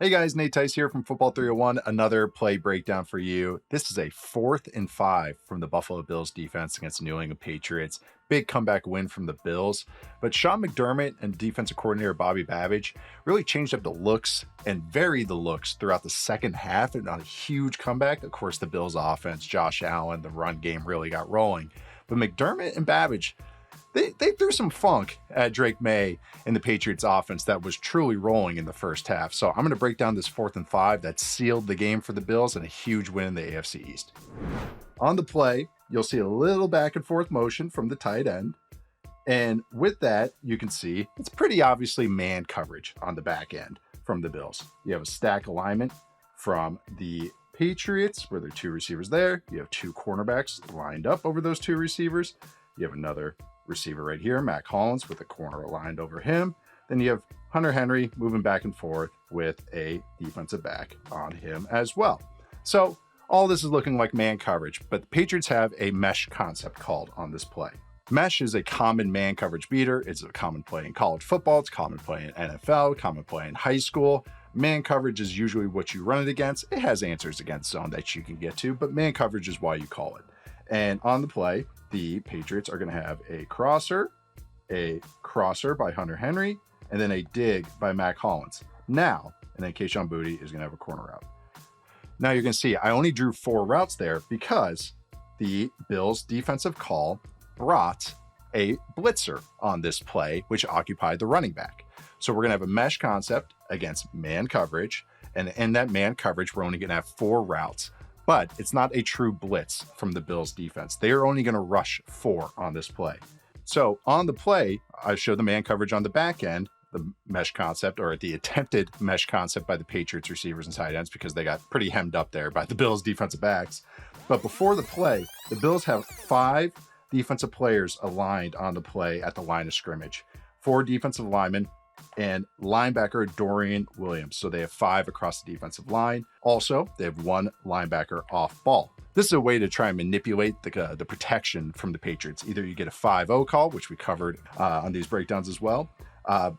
Hey guys, Nate Tice here from Football 301. Another play breakdown for you. This is a 4th and 5 from the Buffalo Bills defense against the New England Patriots. Big comeback win from the Bills. But Sean McDermott and defensive coordinator Bobby Babich really changed up the looks and varied the looks throughout the second half and on a huge comeback. Of course, the Bills offense, Josh Allen, the run game really got rolling. But McDermott and Babich, they threw some funk at Drake May in the Patriots offense that was truly rolling in the first half. So I'm going to break down this 4th and 5 that sealed the game for the Bills and a huge win in the AFC East. On the play, you'll see a little back and forth motion from the tight end. And with that, you can see it's pretty obviously man coverage on the back end from the Bills. You have a stack alignment from the Patriots where there are 2 receivers there. You have 2 cornerbacks lined up over those 2 receivers. You have another receiver right here, Mac Hollins, with a corner aligned over him. Then you have Hunter Henry moving back and forth with a defensive back on him as well. So all this is looking like man coverage, but the Patriots have a mesh concept called on this play. Mesh is a common man coverage beater. It's a common play in college football. It's common play in NFL, common play in high school. Man coverage is usually what you run it against. It has answers against zone that you can get to, but man coverage is why you call it. And on the play, the Patriots are going to have a crosser by Hunter Henry, and then a dig by Mac Hollins. Now, and then Kayshon Boutte is going to have a corner route. Now you're going to see I only drew 4 routes there because the Bills' defensive call brought a blitzer on this play, which occupied the running back. So we're going to have a mesh concept against man coverage, and in that man coverage, we're only going to have 4 routes. But it's not a true blitz from the Bills defense. They are only going to rush 4 on this play. So on the play, I show the man coverage on the back end, the mesh concept, or the attempted mesh concept by the Patriots receivers and tight ends, because they got pretty hemmed up there by the Bills defensive backs. But before the play, the Bills have 5 defensive players aligned on the play at the line of scrimmage. 4 defensive linemen and linebacker Dorian Williams. So they have 5 across the defensive line. Also, they have 1 linebacker off ball. This is a way to try and manipulate the protection from the Patriots. Either you get a 5-0 call, which we covered on these breakdowns as well,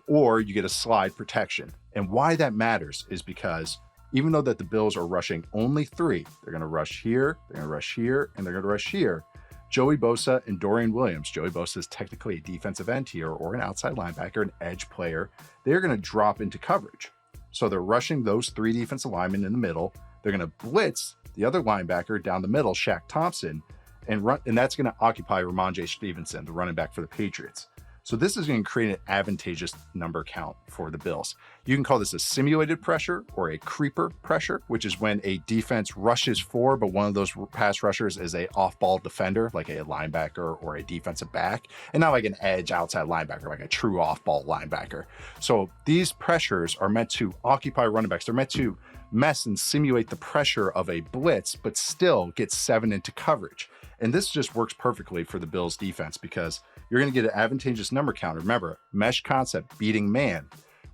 or you get a slide protection. And why that matters is because even though that the Bills are rushing only 3, they're going to rush here, they're going to rush here, and they're going to rush here. Joey Bosa and Dorian Williams. Joey Bosa is technically a defensive end here or an outside linebacker, an edge player. They're going to drop into coverage. So they're rushing those 3 defensive linemen in the middle. They're going to blitz the other linebacker down the middle, Shaq Thompson, and that's going to occupy Ramondre Stevenson, the running back for the Patriots. So this is going to create an advantageous number count for the Bills. You can call this a simulated pressure or a creeper pressure, which is when a defense rushes 4, but one of those pass rushers is a off-ball defender, like a linebacker or a defensive back, and not like an edge outside linebacker, like a true off-ball linebacker. So these pressures are meant to occupy running backs. They're meant to mess and simulate the pressure of a blitz, but still get 7 into coverage. And this just works perfectly for the Bills defense because you're going to get an advantageous number count. Remember, mesh concept beating man.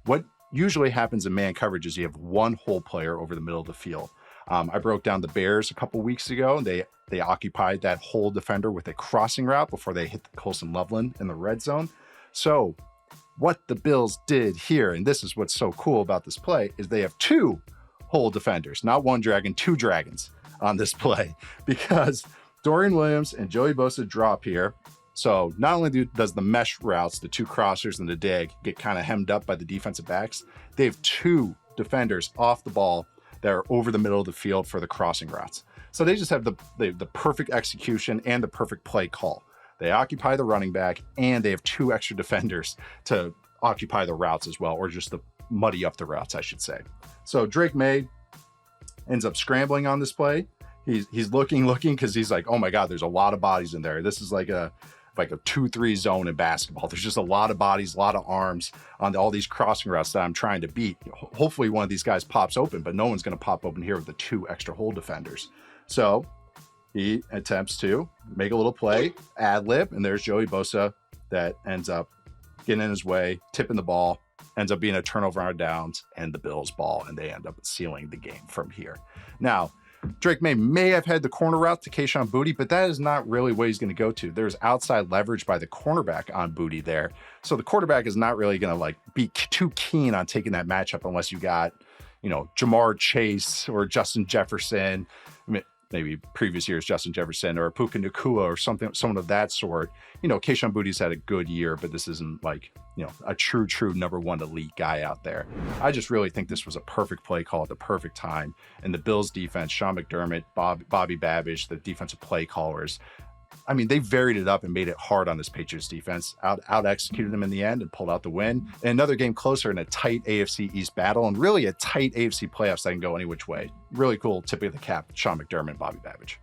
What usually happens in man coverage is you have 1 hole player over the middle of the field. I broke down the Bears a couple weeks ago, and they occupied that hole defender with a crossing route before they hit the Colson Loveland in the red zone. So what the Bills did here, and this is what's so cool about this play, is they have 2 hole defenders, not 1 dragon, 2 dragons on this play, because Dorian Williams and Joey Bosa drop here. So not only does the mesh routes, the 2 crossers and the dig, get kind of hemmed up by the defensive backs, they have 2 defenders off the ball that are over the middle of the field for the crossing routes. So they just have the perfect execution and the perfect play call. They occupy the running back, and they have 2 extra defenders to occupy the routes as well, or just to muddy up the routes, I should say. So Drake May ends up scrambling on this play. He's looking because he's like, oh my God, there's a lot of bodies in there. This is like a 2-3 zone in basketball. There's just a lot of bodies, a lot of arms on all these crossing routes that I'm trying to beat. Hopefully one of these guys pops open, but no one's going to pop open here with the 2 extra hole defenders. So he attempts to make a little play, ad lib, and there's Joey Bosa that ends up getting in his way, tipping the ball, ends up being a turnover on downs and the Bills ball, and they end up sealing the game from here. Now, Drake may have had the corner route to Kayshon Boutte, but that is not really what he's going to go to. There's outside leverage by the cornerback on Boutte there. So the quarterback is not really going to be too keen on taking that matchup unless you got, Jamar Chase or Justin Jefferson, maybe previous years Justin Jefferson or Puka Nacua or someone of that sort. Kayshon Boutte's had a good year, but this isn't like, a true number one elite guy out there. I just really think this was a perfect play call at the perfect time. And the Bills defense, Sean McDermott, Bobby Babich, the defensive play callers, they varied it up and made it hard on this Patriots defense, out executed them in the end and pulled out the win. And another game closer in a tight AFC East battle and really a tight AFC playoffs that can go any which way. Really cool tip of the cap, Sean McDermott and Bobby Babich.